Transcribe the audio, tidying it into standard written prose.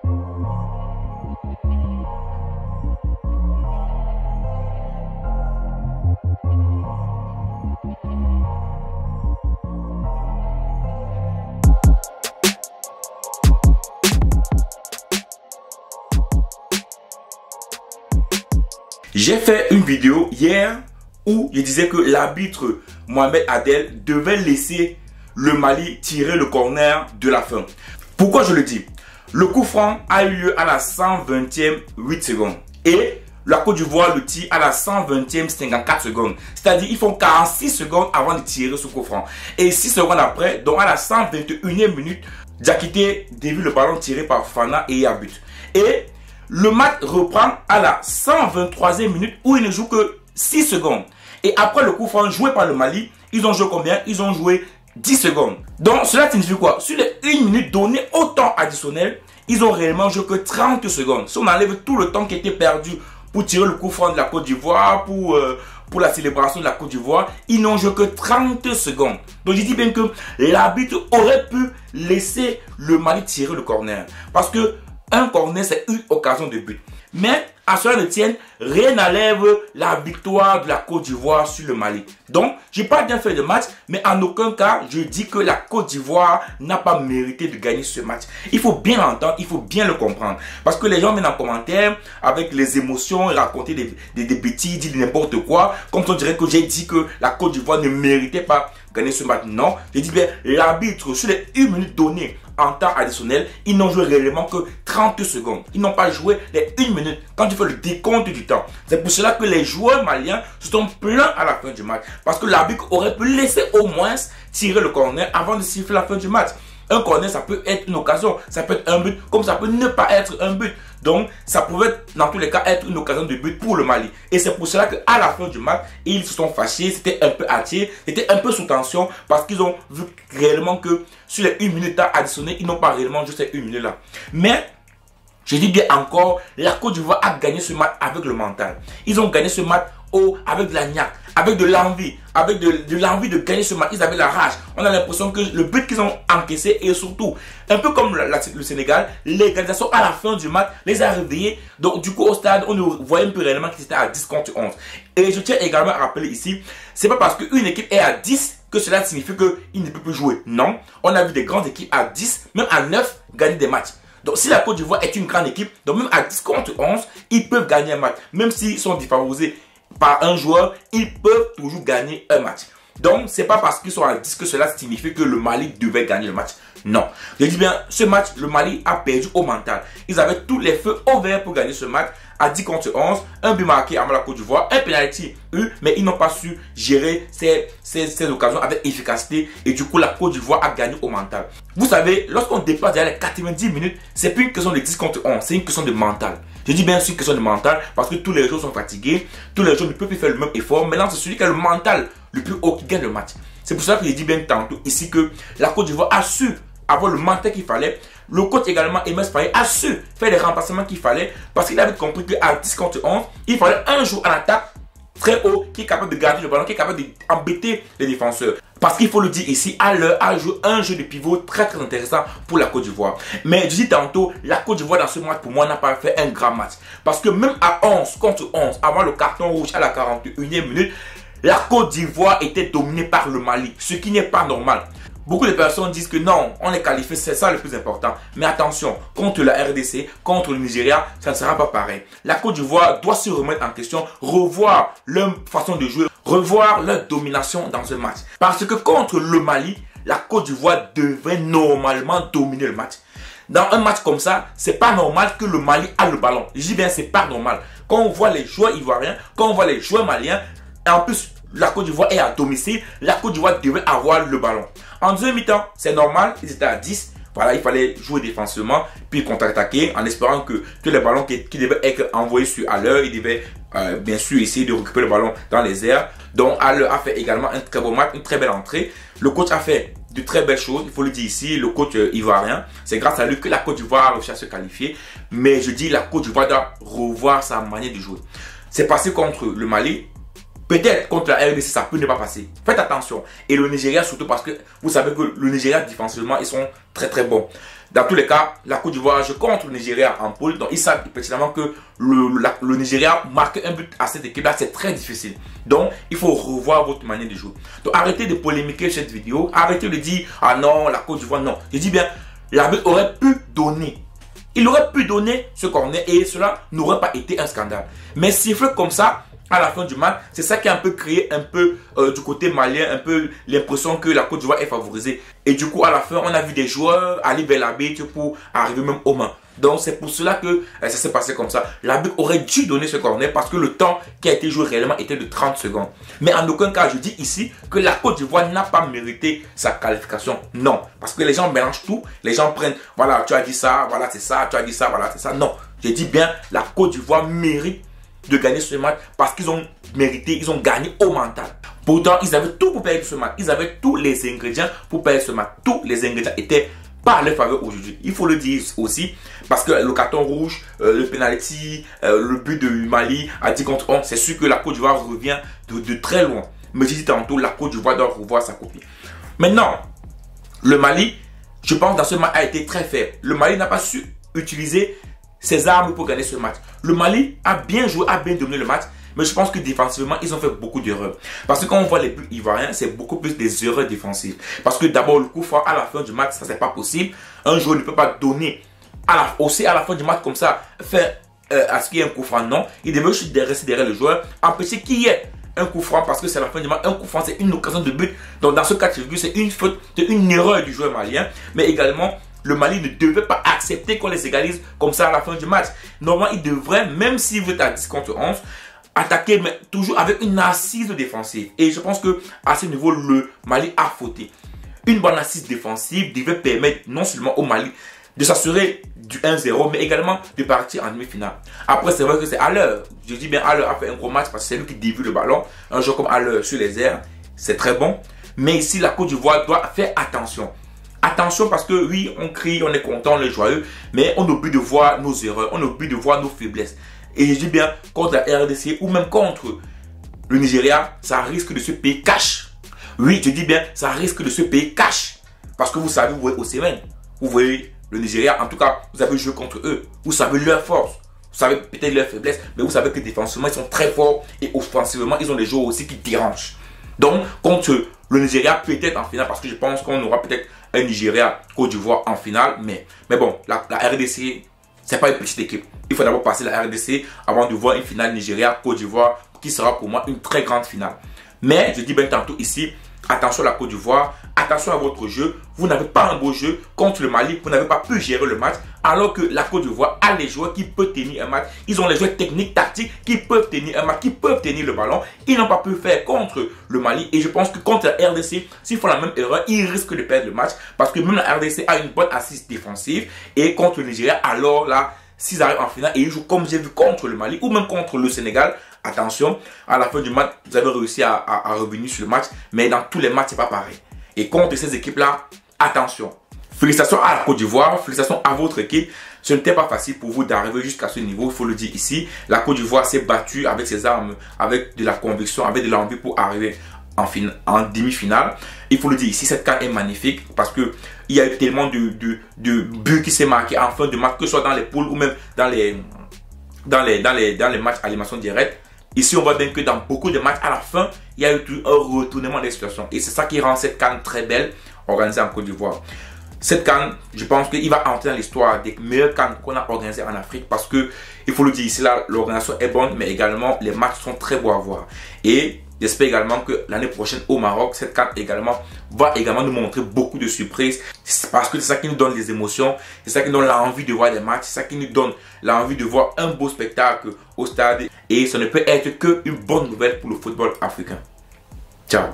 J'ai fait une vidéo hier où je disais que l'arbitre Mohamed Adel devait laisser le Mali tirer le corner de la fin. Pourquoi je le dis? Le coup franc a eu lieu à la 120e 8 secondes et la Côte d'Ivoire le tire à la 120e 54 secondes. C'est-à-dire ils font 46 secondes avant de tirer ce coup franc. Et 6 secondes après, donc à la 121e minute, Diakité dévie le ballon tiré par Fana et il y a but. Et le match reprend à la 123e minute où il ne joue que 6 secondes. Et après le coup franc joué par le Mali, ils ont joué combien? Ils ont joué 10 secondes. Donc cela signifie quoi? Sur les 1 minute donnée au temps additionnel, ils ont réellement joué que 30 secondes. Si on enlève tout le temps qui était perdu pour tirer le coup franc de la Côte d'Ivoire, pour la célébration de la Côte d'Ivoire, ils n'ont joué que 30 secondes. Donc je dis bien que l'arbitre aurait pu laisser le Mali tirer le corner. Parce que un corner, c'est une occasion de but. Mais, à cela ne tienne, rien n'enlève la victoire de la Côte d'Ivoire sur le Mali. Donc, je n'ai pas bien fait de match, mais en aucun cas, je dis que la Côte d'Ivoire n'a pas mérité de gagner ce match. Il faut bien l'entendre, il faut bien le comprendre. Parce que les gens viennent en commentaire, avec les émotions, raconter des bêtises, dire n'importe quoi, comme on dirait que j'ai dit que la Côte d'Ivoire ne méritait pas gagner ce match. Non, je dis bien, l'arbitre, sur les 1 minute donnée en temps additionnel, ils n'ont joué réellement que 30 secondes. Ils n'ont pas joué les 1 minute quand tu fais le décompte du temps. C'est pour cela que les joueurs maliens se sont plaints à la fin du match. Parce que l'arbitre aurait pu laisser au moins tirer le corner avant de siffler la fin du match. Un corner, ça peut être une occasion, ça peut être un but, comme ça peut ne pas être un but. Donc, ça pouvait dans tous les cas être une occasion de but pour le Mali. Et c'est pour cela qu'à la fin du match, ils se sont fâchés, c'était un peu hâtié, c'était un peu sous tension parce qu'ils ont vu réellement que sur les 1 minute additionnée, ils n'ont pas réellement joué ces 1 minute là. Mais, je dis bien encore, la Côte d'Ivoire a gagné ce match avec le mental. Ils ont gagné ce match avec de la niaque, avec de l'envie, avec de l'envie de gagner ce match. Ils avaient la rage. On a l'impression que le but qu'ils ont encaissé et surtout, un peu comme le Sénégal, l'égalisation à la fin du match les a réveillés. Donc du coup au stade, on voyait un peu réellement qu'ils étaient à 10 contre 11. Et je tiens également à rappeler ici, c'est pas parce qu'une équipe est à 10 que cela signifie qu'il ne peut plus jouer. Non, on a vu des grandes équipes à 10, même à 9, gagner des matchs. Donc si la Côte d'Ivoire est une grande équipe, donc même à 10 contre 11, ils peuvent gagner un match. Même s'ils sont défavorisés par un joueur, ils peuvent toujours gagner un match. Donc, c'est pas parce qu'ils sont à 10 que cela signifie que le Mali devait gagner le match. Non. Je dis bien, ce match, le Mali a perdu au mental. Ils avaient tous les feux au vert pour gagner ce match à 10 contre 11. Un but marqué à la Côte d'Ivoire, un penalty eu, mais ils n'ont pas su gérer ces occasions avec efficacité. Et du coup, la Côte d'Ivoire a gagné au mental. Vous savez, lorsqu'on dépasse derrière les 90 minutes, c'est plus une question de 10 contre 11, c'est une question de mental. Je dis bien c'est une question de mental parce que tous les joueurs sont fatigués, tous les joueurs ne peuvent plus faire le même effort. Maintenant, c'est celui qui a le mental le plus haut qui gagne le match. C'est pour ça que je dis bien tantôt ici que la Côte d'Ivoire a su avoir le mental qu'il fallait. Le coach également, Emes Faye, a su faire les remplacements qu'il fallait parce qu'il avait compris qu'à 10 contre 11, il fallait un joueur en attaque très haut qui est capable de garder le ballon, qui est capable d'embêter les défenseurs. Parce qu'il faut le dire ici, à l'heure, a joué un jeu de pivot très très intéressant pour la Côte d'Ivoire. Mais je dis tantôt, la Côte d'Ivoire dans ce match, pour moi, n'a pas fait un grand match. Parce que même à 11 contre 11, avant le carton rouge à la 41e minute, la Côte d'Ivoire était dominée par le Mali, ce qui n'est pas normal. Beaucoup de personnes disent que non, on est qualifié, c'est ça le plus important. Mais attention, contre la RDC, contre le Nigeria, ça ne sera pas pareil. La Côte d'Ivoire doit se remettre en question, revoir leur façon de jouer, revoir leur domination dans ce match. Parce que contre le Mali, la Côte d'Ivoire devrait normalement dominer le match. Dans un match comme ça, c'est pas normal que le Mali a le ballon. Je dis bien, c'est pas normal. Quand on voit les joueurs ivoiriens, quand on voit les joueurs maliens, et en plus, la Côte d'Ivoire est à domicile, la Côte d'Ivoire devait avoir le ballon. En deuxième mi-temps, c'est normal, ils étaient à 10. Voilà, il fallait jouer défensivement, puis contre-attaquer en espérant que tous les ballons qui devaient être envoyés à l'heure, ils devaient bien sûr essayer de récupérer le ballon dans les airs. Donc, Haller a fait également un très beau match, une très belle entrée. Le coach a fait de très belles choses, il faut le dire ici, le coach ivoirien. C'est grâce à lui que la Côte d'Ivoire a réussi à se qualifier. Mais je dis, la Côte d'Ivoire doit revoir sa manière de jouer. C'est passé contre le Mali. Peut-être contre la RDC, ça peut ne pas passer. Faites attention. Et le Nigeria surtout parce que vous savez que le Nigeria, défensivement, ils sont très très bons. Dans tous les cas, la Côte d'Ivoire joue contre le Nigeria en poule. Donc, ils savent pertinemment que le Nigeria marque un but à cette équipe-là, c'est très difficile. Donc, il faut revoir votre manière de jouer. Donc, arrêtez de polémiquer cette vidéo. Arrêtez de dire, ah non, la Côte d'Ivoire, non. Je dis bien, l'arbitre aurait pu donner. Il aurait pu donner ce corner et cela n'aurait pas été un scandale. Mais siffler comme ça, à la fin du match, c'est ça qui a un peu créé du côté malien, un peu l'impression que la Côte d'Ivoire est favorisée. Et du coup, à la fin, on a vu des joueurs aller vers l'arbitre pour arriver même aux mains. Donc, c'est pour cela que ça s'est passé comme ça. L'arbitre aurait dû donner ce corner parce que le temps qui a été joué réellement était de 30 secondes. Mais en aucun cas, je dis ici que la Côte d'Ivoire n'a pas mérité sa qualification. Non. Parce que les gens mélangent tout. Les gens prennent, voilà, tu as dit ça, voilà, c'est ça, tu as dit ça, voilà, c'est ça. Non. Je dis bien, la Côte d'Ivoire mérite de gagner ce match parce qu'ils ont mérité, ils ont gagné au mental. Pourtant, ils avaient tout pour perdre ce match. Ils avaient tous les ingrédients pour perdre ce match. Tous les ingrédients étaient pas à leur faveur aujourd'hui. Il faut le dire aussi parce que le carton rouge, le penalty, le but de Mali à 10 contre 11, c'est sûr que la Côte d'Ivoire revient de très loin. Mais j'ai dit tantôt, la Côte d'Ivoire doit revoir sa copie. Maintenant, le Mali, je pense dans ce match a été très faible. Le Mali n'a pas su utiliser ses armes pour gagner ce match. Le Mali a bien joué, a bien dominé le match, mais je pense que défensivement, ils ont fait beaucoup d'erreurs. Parce que quand on voit les buts ivoiriens, c'est beaucoup plus des erreurs défensives. Parce que d'abord, le coup franc à la fin du match, ça c'est pas possible. Un joueur ne peut pas donner aussi à la fin du match comme ça, faire à ce qu'il y ait un coup franc. Non, il devait juste rester derrière le joueur, empêcher qu'il y ait un coup franc parce que c'est la fin du match. Un coup franc, c'est une occasion de but. Donc dans ce cas de figure, c'est une faute, c'est une erreur du joueur malien, mais également le Mali ne devait pas accepter qu'on les égalise comme ça à la fin du match. Normalement, il devrait, même s'il veut être à 10 contre 11, attaquer, mais toujours avec une assise défensive. Et je pense que à ce niveau, le Mali a fauté. Une bonne assise défensive devait permettre non seulement au Mali de s'assurer du 1-0, mais également de partir en demi-finale. Après, c'est vrai que c'est Haller. Je dis bien Haller a fait un gros match parce que c'est lui qui dévie le ballon. Un joueur comme Haller sur les airs, c'est très bon. Mais ici, la Côte d'Ivoire doit faire attention. Attention parce que oui, on crie, on est content, on est joyeux, mais on oublie de voir nos erreurs, on oublie de voir nos faiblesses. Et je dis bien, contre la RDC ou même contre le Nigeria, ça risque de se payer cash. Oui, je dis bien, ça risque de se payer cash. Parce que vous savez, vous voyez au Semen, vous voyez le Nigeria, en tout cas, vous avez joué contre eux. Vous savez leur force, vous savez peut-être leur faiblesse, mais vous savez que défensivement, ils sont très forts et offensivement, ils ont des joueurs aussi qui dérangent. Donc, contre le Nigeria, peut-être en finale, parce que je pense qu'on aura peut-être un Nigeria, Côte d'Ivoire en finale. Mais bon, la RDC, c'est pas une petite équipe. Il faut d'abord passer la RDC avant de voir une finale Nigeria, Côte d'Ivoire, qui sera pour moi une très grande finale. Mais je dis bien tantôt ici, attention à la Côte d'Ivoire, attention à votre jeu. Vous n'avez pas un beau jeu contre le Mali, vous n'avez pas pu gérer le match. Alors que la Côte d'Ivoire a les joueurs qui peuvent tenir un match. Ils ont les joueurs techniques, tactiques qui peuvent tenir un match, qui peuvent tenir le ballon. Ils n'ont pas pu faire contre le Mali. Et je pense que contre la RDC, s'ils font la même erreur, ils risquent de perdre le match. Parce que même la RDC a une bonne assise défensive. Et contre le Nigeria, alors là, s'ils arrivent en finale et ils jouent comme j'ai vu contre le Mali ou même contre le Sénégal, attention, à la fin du match, vous avez réussi à revenir sur le match. Mais dans tous les matchs, c'est pas pareil. Et contre ces équipes-là, attention. Félicitations à la Côte d'Ivoire, félicitations à votre équipe. Ce n'était pas facile pour vous d'arriver jusqu'à ce niveau, il faut le dire ici. La Côte d'Ivoire s'est battue avec ses armes, avec de la conviction, avec de l'envie pour arriver en demi-finale. Il faut le dire ici, cette CAN est magnifique parce que il y a eu tellement de buts qui s'est marqués en fin de match, que ce soit dans les poules ou même dans les matchs à élimination directe. Ici, on voit bien que dans beaucoup de matchs, à la fin, il y a eu un retournement des situations. Et c'est ça qui rend cette CAN très belle, organisée en Côte d'Ivoire. Cette CAN, je pense qu'il va entrer dans l'histoire des meilleures CAN qu'on a organisées en Afrique parce que, il faut le dire ici, là, l'organisation est bonne, mais également, les matchs sont très beaux à voir. Et j'espère également que l'année prochaine au Maroc, cette CAN va également nous montrer beaucoup de surprises parce que c'est ça qui nous donne des émotions, c'est ça qui nous donne l'envie de voir des matchs, c'est ça qui nous donne l'envie de voir un beau spectacle au stade et ça ne peut être qu'une bonne nouvelle pour le football africain. Ciao.